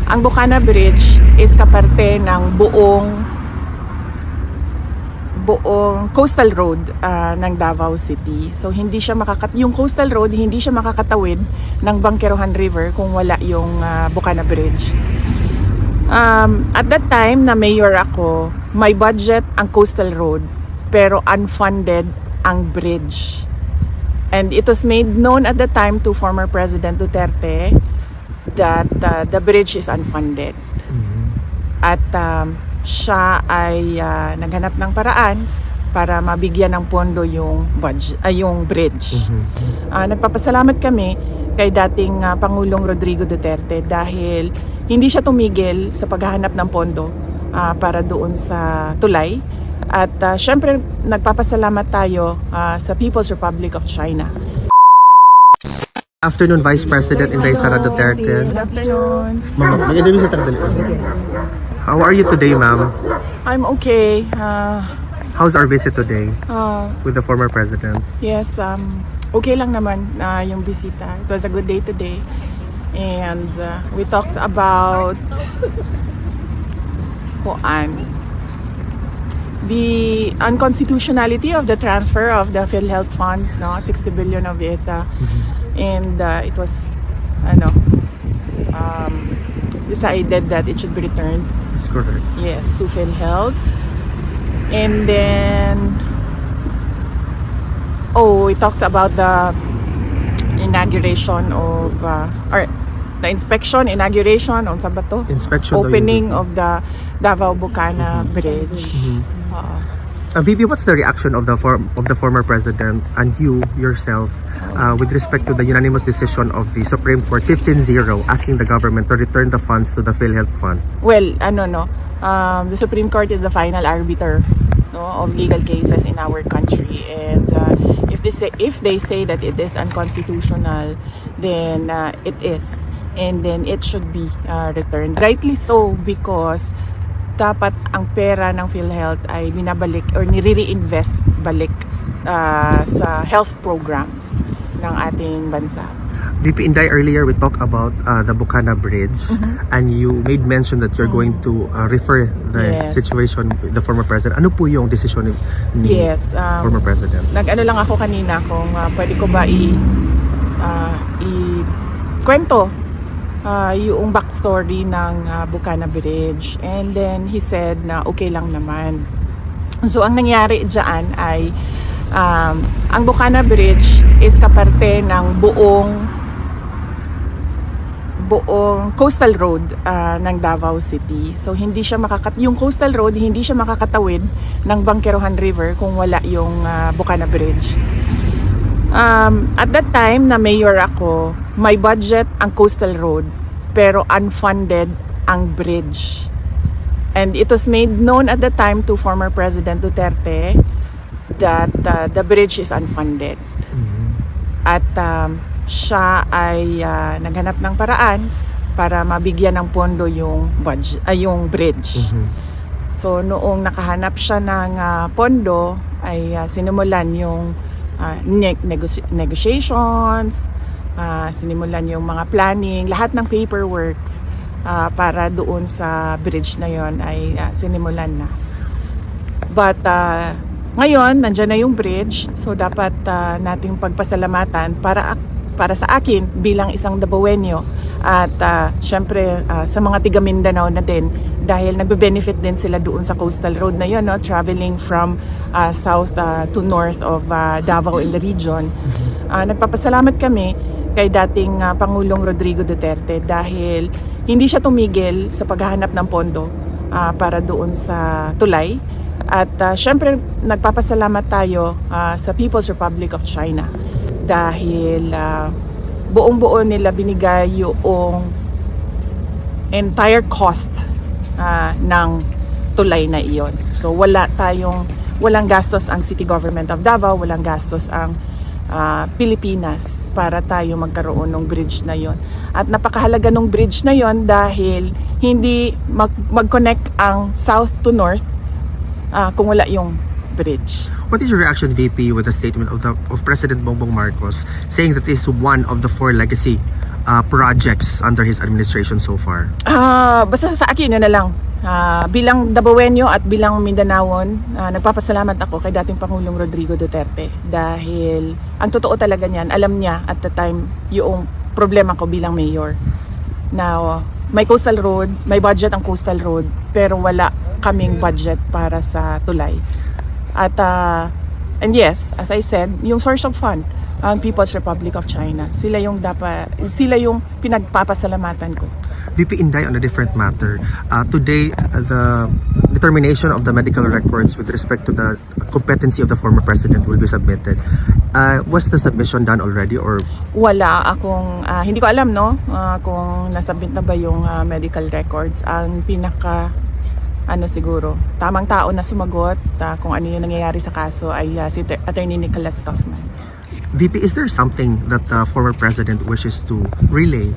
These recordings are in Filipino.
Ang Bocana Bridge is kaparte ng buong coastal road ng Davao City. So hindi siya yung coastal road hindi siya makakatawid ng Bangkerohan River kung wala yung Bocana Bridge. At that time na mayor ako, may budget ang coastal road pero unfunded ang bridge. And it was made known at the time to former President Duterte that the bridge is unfunded. At siya ay naghanap ng paraan para mabigyan ng pondo yung bridge. Nagpapasalamat kami kay dating Pangulong Rodrigo Duterte dahil hindi siya tumigil sa paghahanap ng pondo para doon sa tulay. At syempre nagpapasalamat tayo sa People's Republic of China. Afternoon, Vice President Inday Sara Duterte. Good afternoon. How are you today, ma'am? I'm okay. How's our visit today with the former president? Yes, okay lang naman yung bisita. It was a good day today. And we talked about the unconstitutionality of the transfer of the PhilHealth funds, 60 billion of it. And it was decided that it should be returned. That's correct. Yes, to PhilHealth. And then we talked about the inauguration of or the inauguration on Sabato. Opening of the Davao Bocana Bridge. VP, what's the reaction of the former president and you yourself with respect to the unanimous decision of the Supreme Court 15-0 asking the government to return the funds to the PhilHealth Fund? Well, the Supreme Court is the final arbiter of legal cases in our country, and if they say that it is unconstitutional, then it is, and then it should be returned. Rightly so, because dapat ang pera ng PhilHealth ay binabalik or nire-reinvest balik sa health programs ng ating bansa. VP Inday, earlier we talked about the Bocana Bridge, and you made mention that you're going to refer the situation with the former president. Ano po yung decision ni former president? Nag-ano lang ako kanina kung pwede ko ba i-kwento yung backstory ng Bocana Bridge, and then he said na okay lang naman. So ang nangyari dyan ay ang Bocana Bridge is kaparte ng buong coastal road ng Davao City. So hindi siya yung coastal road hindi siya makakatawid ng Bangkerohan River kung wala yung Bocana Bridge. At that time na mayor ako, may budget ang coastal road pero unfunded ang bridge. And it was made known at the time to former President Duterte that the bridge is unfunded. At siya ay naghanap ng paraan para mabigyan ng pondo yung bridge. So noong nakahanap siya ng pondo ay sinimulan yung negotiations, sinimulan yung mga planning, lahat ng paperworks para doon sa bridge na yon ay sinimulan na. But ngayon nandiyan na yung bridge, so dapat nating pagpasalamatan para sa akin bilang isang Davaoenyo at syempre sa mga tiga Mindanao na din, dahil nagbe-benefit din sila doon sa coastal road na yun, traveling from south to north of Davao in the region. Nagpapasalamat kami kay dating Pangulong Rodrigo Duterte dahil hindi siya tumigil sa paghahanap ng pondo para doon sa tulay. At syempre nagpapasalamat tayo sa People's Republic of China dahil buong-buo nila binigay yung entire cost ng tulay na iyon. So walang gastos ang City Government of Davao, walang gastos ang Pilipinas para tayo magkaroon ng bridge na yon. At napakahalaga ng bridge na yon dahil hindi mag-connect ang south to north kung wala yung bridge. What is your reaction, VP, with the statement of President Bongbong Marcos saying that this is one of the 4 legacy projects under his administration so far? Basta sa akin, yun na lang. Bilang Dabawenyo at bilang Mindanaon, nagpapasalamat ako kay dating Pangulong Rodrigo Duterte dahil ang totoo talaga niyan, alam niya at the time yung problema ko bilang mayor. Now, may coastal road, may budget ang coastal road, pero wala kaming budget para sa tulay. At and yes, as I said, yung source of fund, ang People's Republic of China, sila yung pinagpapasalamatan ko. VP Inday, on a different matter, today the determination of the medical records with respect to the competency of the former president will be submitted. Was the submission done already or? Wala akong, hindi ko alam kung nasubmit na ba yung medical records. Ang pinaka siguro, tamang tao na sumagot kung ano yung nangyayari sa kaso ay si Attorney Nicholas Kaufman. VP, is there something that the former president wishes to relay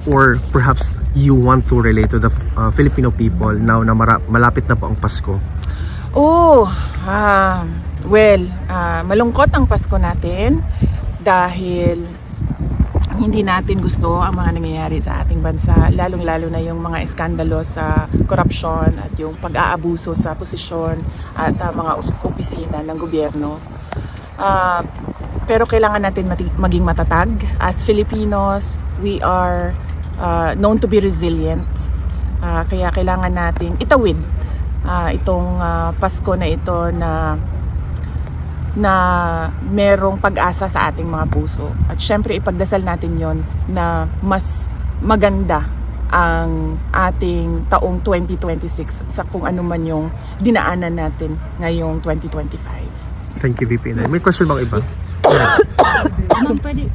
or perhaps you want to relay to the Filipino people now na malapit na po ang Pasko? Malungkot ang Pasko natin dahil hindi natin gusto ang mga nangyayari sa ating bansa, lalong-lalo na yung mga iskandalo sa korupsyon at yung pag-aabuso sa posisyon at mga opisina ng gobyerno. Pero kailangan natin maging matatag. As Filipinos, we are known to be resilient. Kaya kailangan nating itawid itong Pasko na ito na merong pag-asa sa ating mga puso. At syempre ipagdasal natin yon na mas maganda ang ating taong 2026 sa kung ano man yung dinaanan natin ngayong 2025. Thank you, VP. May question bang iba? Ma'am, pwede,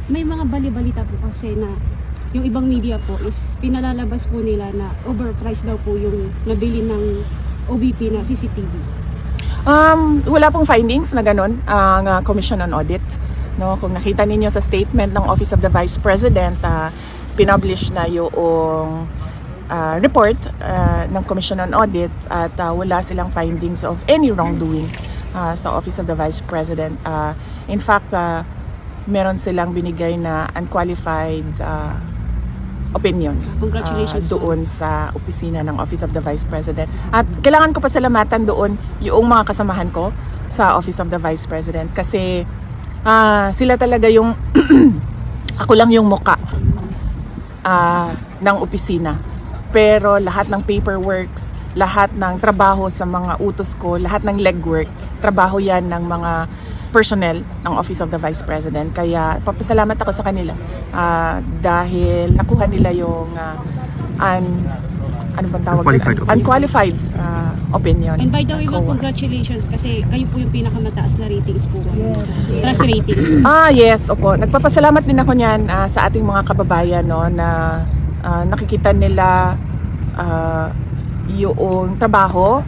may mga bali-balita po kasi na yung ibang media po is pinalalabas po nila na overpriced daw po yung nabili ng OBP na CCTV. Wala pong findings na ganun ang Commission on Audit. No? Kung nakita ninyo sa statement ng Office of the Vice President, pinublish na yung report ng Commission on Audit at wala silang findings of any wrongdoing sa Office of the Vice President. In fact, meron silang binigay na unqualified opinion doon sa opisina ng Office of the Vice President. At kailangan ko pasalamatan doon yung mga kasamahan ko sa Office of the Vice President kasi sila talaga yung ako lang yung muka ng opisina. Pero lahat ng paperworks, lahat ng trabaho sa mga utos ko, lahat ng legwork, trabaho yan ng mga personnel ng Office of the Vice President. Kaya papasalamat ako sa kanila dahil nakuha nila yung unqualified opinion. And by the way, congratulations kasi kayo po yung pinakamataas na ratings po. Trust rating. Yes, opo. Nagpapasalamat din ako niyan sa ating mga kababayan na nakikita nila yung trabaho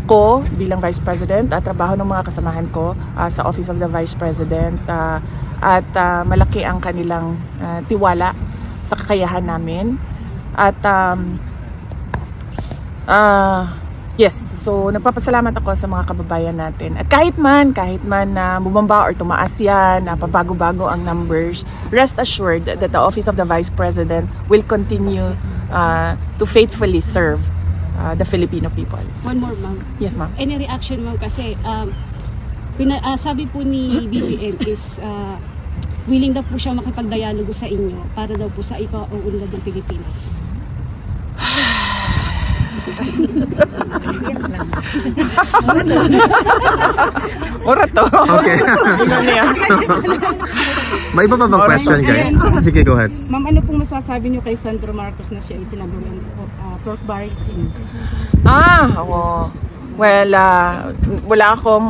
ko bilang Vice President at trabaho ng mga kasamahan ko sa Office of the Vice President at malaki ang kanilang tiwala sa kakayahan namin at yes, so nagpapasalamat ako sa mga kababayan natin at kahit man na bumaba or tumaas yan, pabago-bago ang numbers, rest assured that the Office of the Vice President will continue to faithfully serve the Filipino people. One more, ma'am. Yes, ma'am. Any reaction, ma'am? Kasi sabi po ni BBM is willing daw po siya makipag-dialogo sa inyo para daw po sa ika-uunlad ng Pilipinas. Ora to. Okay. May iba pa bang question, guys? Sige, go ahead. Ma'am, ano pong masasabi niyo kay Sandro Marcos na siya itinago ng pork barricade? Well, wala akong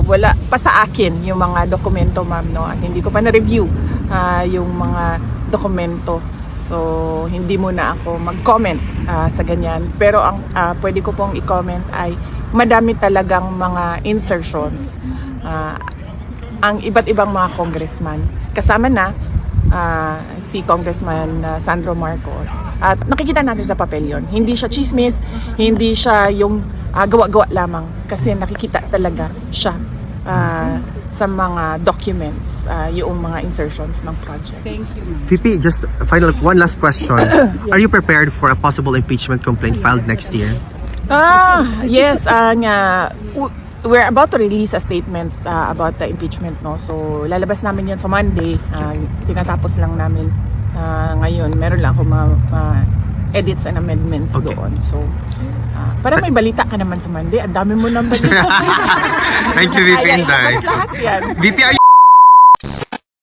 wala pa sa akin yung mga dokumento, ma'am, no? Hindi ko pa na-review yung mga dokumento. So, hindi muna ako mag-comment sa ganyan. Pero ang pwede ko pong i-comment ay madami talagang mga insertions. Ang iba't ibang mga congressman. Kasama na si Congressman Sandro Marcos. At nakikita natin sa papel yun. Hindi siya chismis, hindi siya yung gawa-gawa lamang. Kasi nakikita talaga siya sa mga documents, yung mga insertions ng project. Thank you, ma'am. VP, just one last question. Are you prepared for a possible impeachment complaint filed next year? Yes, we're about to release a statement about the impeachment, no. So lalabas namin 'yan sa Monday. Tinatapos lang namin ngayon. Meron lang akong mga edits and amendments doon. So para may balita ka naman sa Monday. Ang dami mo nang balita. Thank you, VP Inday. Lahat yan. VP, are you